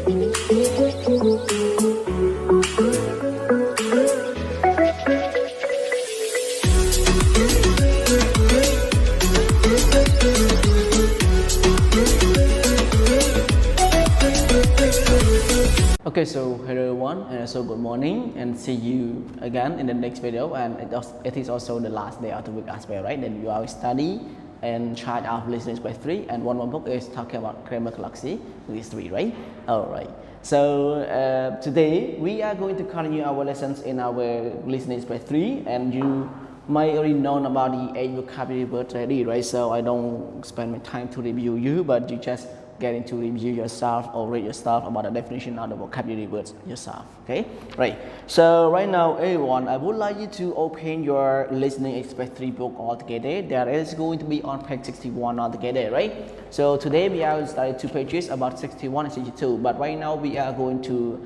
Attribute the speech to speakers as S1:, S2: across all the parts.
S1: Okay, so hello everyone, and so good morning, and see you again in the next video. And it is also the last day of the week as well, right? Then you are study and try out listening by 3, and one more book is talking about grammar galaxy with 3, right? All right. So today we are going to continue our lessons in our listening by 3, and you might already know about the 8 vocabulary words already, right? So I don't spend my time to review you, but you just getting to review yourself or read yourself about the definition of the vocabulary words yourself. Okay, right. So right now, everyone, I would like you to open your listening express 3 book altogether. There is going to be on page 61 altogether, right? So today we are studying 2 pages about 61 and 62, but right now we are going to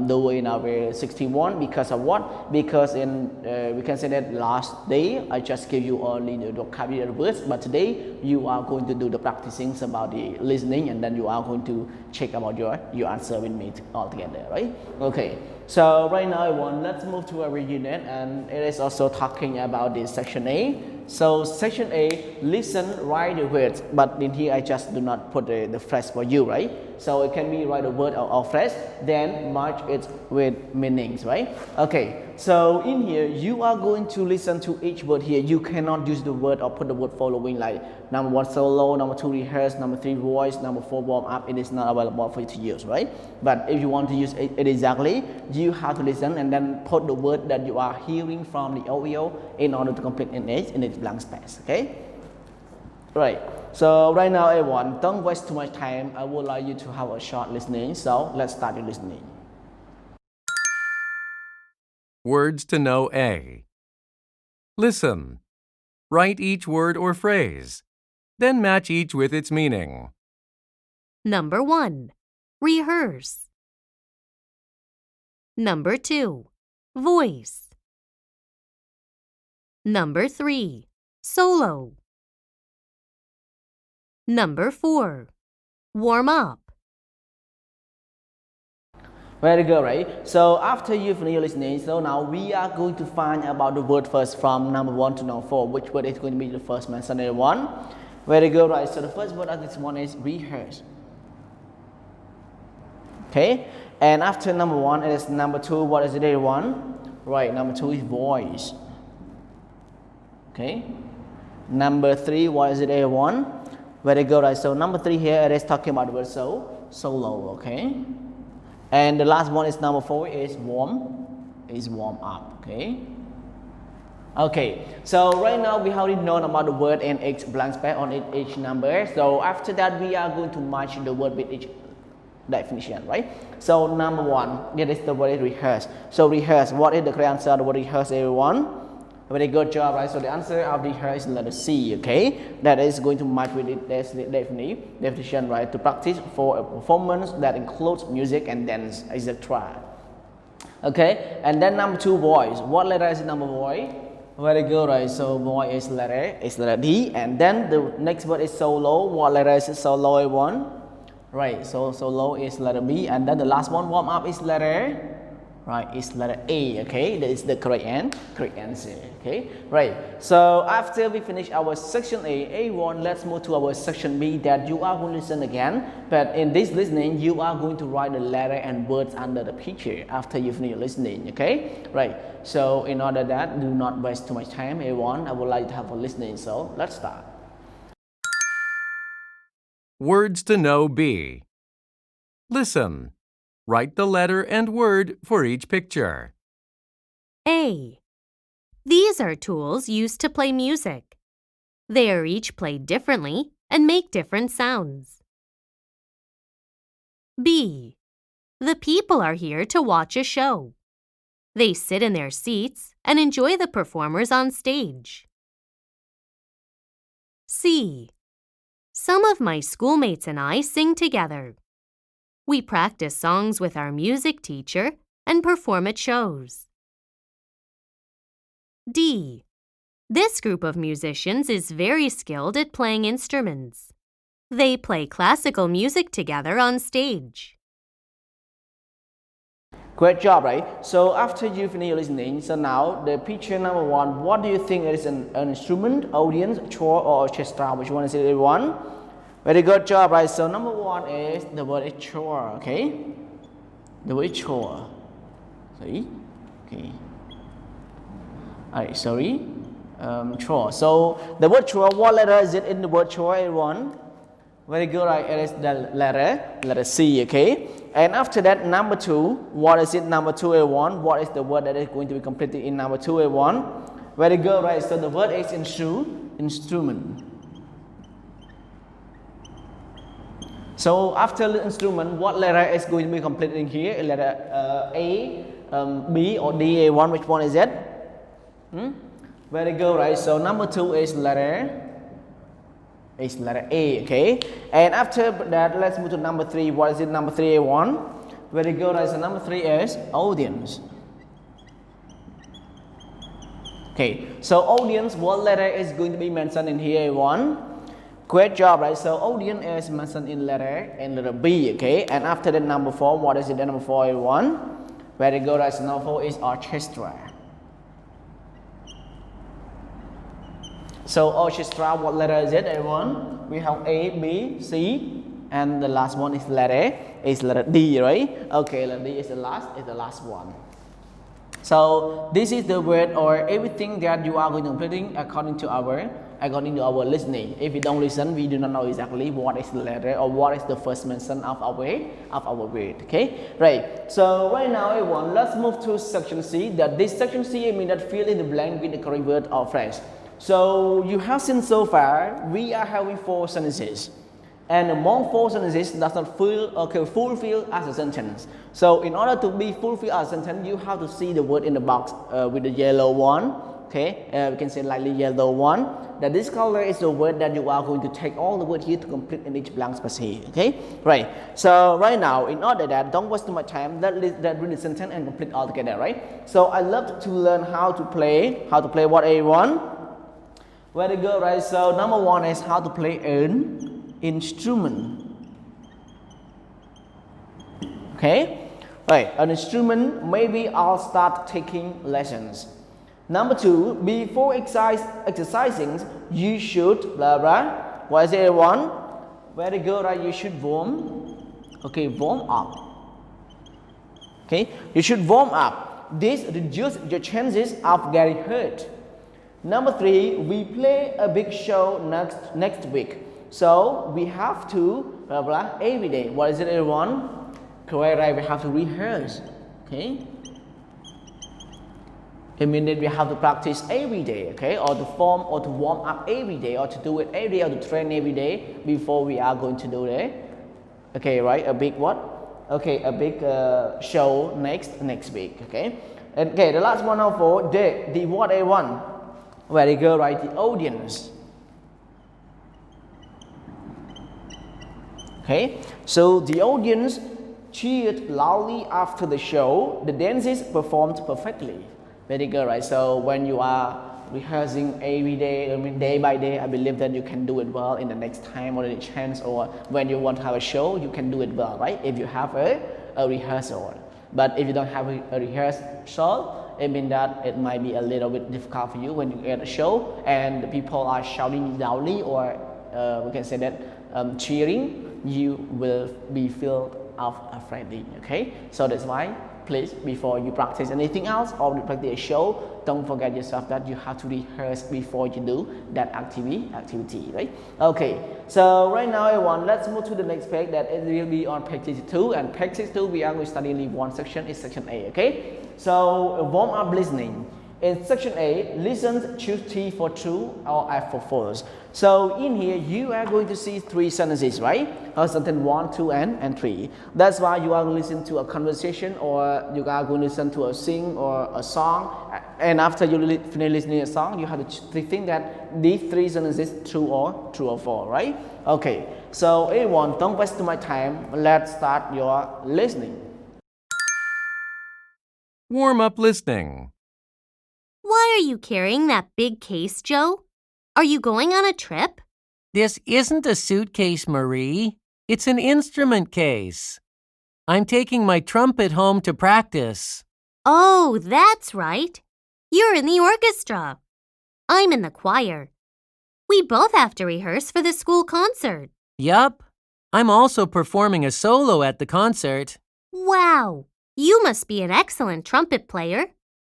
S1: do in our 61 because of what? Because in we can say that last day I just give you only the vocabulary words, but today you are going to do the practicing about the listening, and then you are going to check about your answer with me all together, right? Okay, so right now everyone, let's move to our unit, and it is also talking about the section A. So section A, listen, write the words, but in here I just do not put the phrase for you, right? So it can be write a word or phrase, then match it with meanings, right? Okay, so in here you are going to listen to each word here. You cannot use the word or put the word following like number 1 solo, number 2 rehearse, number 3 voice, number 4 warm up. It is not available for you to use, right? But if you want to use it exactly, you have to listen and then put the word that you are hearing from the audio in order to complete in its blank space. Okay, right. So right now everyone, don't waste too much time. I would like you to have a short listening, so let's start your listening.
S2: Words to know A. Listen. Write each word or phrase, then match each with its meaning.
S3: Number 1. Rehearse. Number 2. Voice. Number 3. Solo. Number 4. Warm up.
S1: Very good, right? So after you finish listening, so now we are going to find about the word first from number 1 to number 4. Which word is going to be the first mentioned one? Very good, right? So the first word of this one is rehearse. Okay, and after number 1 it is number 2. What is the one? Right, number 2 is voice. Okay, number 3, what is the one? Very good, right? So number 3 here it is talking about the word solo. Okay, and the last one is number 4 is warm up. Okay, so right now we already known about the word and each blank space on each number. So after that we are going to match the word with each definition, right? So number 1, that is the word rehearse. So rehearse, what is the correct answer of the word rehearse, everyone? Very good job, right? So the answer of rehearse is letter C. Okay, that is going to match with it. That's the definition, right? To practice for a performance that includes music and dance, etc. Okay, and then number 2, voice. What letter is number voice? Very good, right? So voice is letter D, and then the next word is solo. What letter is solo, everyone? Right, so solo is letter B, and then the last one, warm up, is letter A. Okay, that is the correct answer. Okay, right. So after we finish our section A1, let's move to our section B that you are going to listen again. But in this listening, you are going to write the letter and words under the picture after you finish listening. Okay, right. So in order that do not waste too much time, A1, I would like to have a listening. So let's start.
S2: Words to know B. Listen. Write the letter and word for each picture.
S3: A. These are tools used to play music. They are each played differently and make different sounds. B. The people are here to watch a show. They sit in their seats and enjoy the performers on stage. C. Some of my schoolmates and I sing together. We practice songs with our music teacher and perform at shows. D. This group of musicians is very skilled at playing instruments. They play classical music together on stage.
S1: Great job, right? So after you finish your listening, so now the picture number 1, what do you think is an instrument, audience, chore, or orchestra? Which one is it, everyone? Very good job, right? So number 1 is the word is chore, okay? The word chore. Sorry, okay. Alright, sorry. Chore. So the word chore, what letter is it in the word chore, everyone? Very good, right? It is the letter C, okay? And after that, number 2, what is it, number 2, A1? What is the word that is going to be completed in number 2, A1? Very good, right? So the word is instrument. So after the instrument, what letter is going to be completed in here? Letter A, B, or D, A1? Which one is it? Very good, right? So number 2 is letter A, okay? And after that, let's move to number 3. What is it, number 3, A1? Very good, right? So number 3 is audience. Okay, so audience, what letter is going to be mentioned in here, A1? Great job, right? So audience is mentioned in letter B, okay? And after that, number 4, what is it, number 4, A1? Very good, right? So number 4 is orchestra. So orchestra, what letter is it, everyone? We have A, B, C, and the last one is letter D, right? Okay, letter D is the last one. So this is the word or everything that you are going to completing according to our listening. If you don't listen, we do not know exactly what is the letter or what is the first mention of our word. Okay, right. So right now, everyone, let's move to section C. That this section C means that fill in the blank with the correct word or phrase. So you have seen so far, we are having 4 sentences. And among 4 sentences does not fulfill as a sentence. So in order to be fulfilled as a sentence, you have to see the word in the box with the yellow one. Okay, we can say lightly yellow one. That this color is the word that you are going to take all the word here to complete in each blank space here. Okay, right. So right now, in order that don't waste too much time, that read the sentence and complete all together. Right. So I love to learn how to play what A1. Very good, right? So number 1 is how to play an instrument. Okay, right? An instrument. Maybe I'll start taking lessons. Number 2, before exercising, you should blah blah. What is it, one? Very good, right? You should warm up. Okay, you should warm up. This reduces your chances of getting hurt. Number 3, we play a big show next week. So we have to blah blah every day. What is it, everyone? Correct, right? We have to rehearse. Okay. It means that we have to practice every day, okay, or to form or to warm up every day, or to do it every day, or to train every day before we are going to do it. Okay, right? A big what? Okay, a big show next week. Okay. Okay, the last one now for the what A1. Very good, right? The audience. Okay, so the audience cheered loudly after the show. The dances performed perfectly. Very good, right? So when you are rehearsing every day, I mean day by day, I believe that you can do it well in the next time or any chance, or when you want to have a show, you can do it well, right? If you have a rehearsal. But if you don't have a rehearsal, it means that it might be a little bit difficult for you when you get a show and the people are shouting loudly, or we can say that cheering, you will be filled of afraid. Okay, so that's why please, before you practice anything else or you practice a show, don't forget yourself that you have to rehearse before you do that activity, right? Okay, so right now everyone, let's move to the next page. That it will be on page 62, and page 62 we are going to study only one section, is section A. Okay, so warm up listening. In section A, listen, choose T for true or F for false. So in here, you are going to see 3 sentences, right? Sentence 1, 2, and 3. That's why you are going to listen to a conversation, or you are going to listen to a sing or a song. And after you finish listening to a song, you have to think that these 3 sentences true or false, right? Okay. So everyone, don't waste too much time. Let's start your listening.
S2: Warm up listening.
S3: Why are you carrying that big case, Joe? Are you going on a trip?
S4: This isn't a suitcase, Marie. It's an instrument case.
S2: I'm taking my trumpet home to practice.
S3: Oh, that's right. You're in the orchestra. I'm in the choir. We both have to rehearse for the school concert.
S2: Yup. I'm also performing a solo at the concert.
S3: Wow, you must be an excellent trumpet player.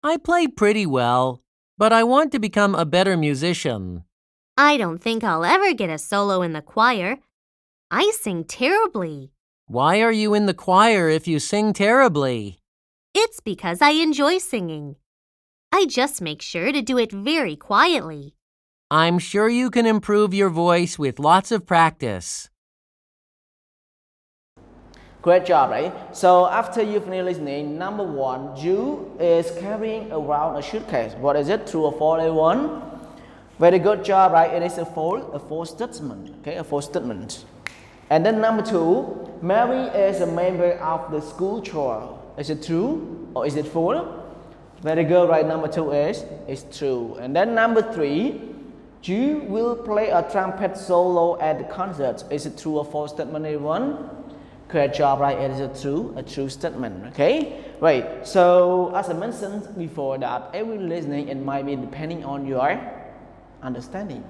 S2: I play pretty well, but I want to become a better musician.
S3: I don't think I'll ever get a solo in the choir. I sing terribly.
S2: Why are you in the choir if you sing terribly?
S3: It's because I enjoy singing. I just make sure to do it very quietly.
S2: I'm sure you can improve your voice with lots of practice.
S1: Great job, right? So after you finish listening, number one, you is carrying around a suitcase. What is it? True or false, everyone? Very good job, right? It is a false statement. Okay, a false statement. And then number two, Mary is a member of the school choir. Is it true or is it false? Very good, right? Number two is true. And then number three, you will play a trumpet solo at the concert. Is it true or false statement, everyone? Great job, right? It is a true statement. Okay, right. So as I mentioned before, that every listening it might be depending on your understanding.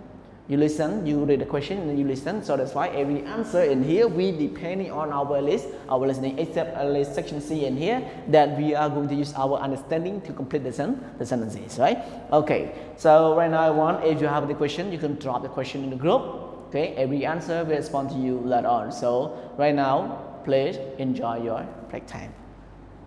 S1: You listen, you read the question, and then you listen. So that's why every answer in here we depending on our listening, except at least section C in here that we are going to use our understanding to complete the sentences, right? Okay. So right now, if you have the question, you can drop the question in the group. Okay. Every answer will respond to you later on. So right now, please enjoy your break time.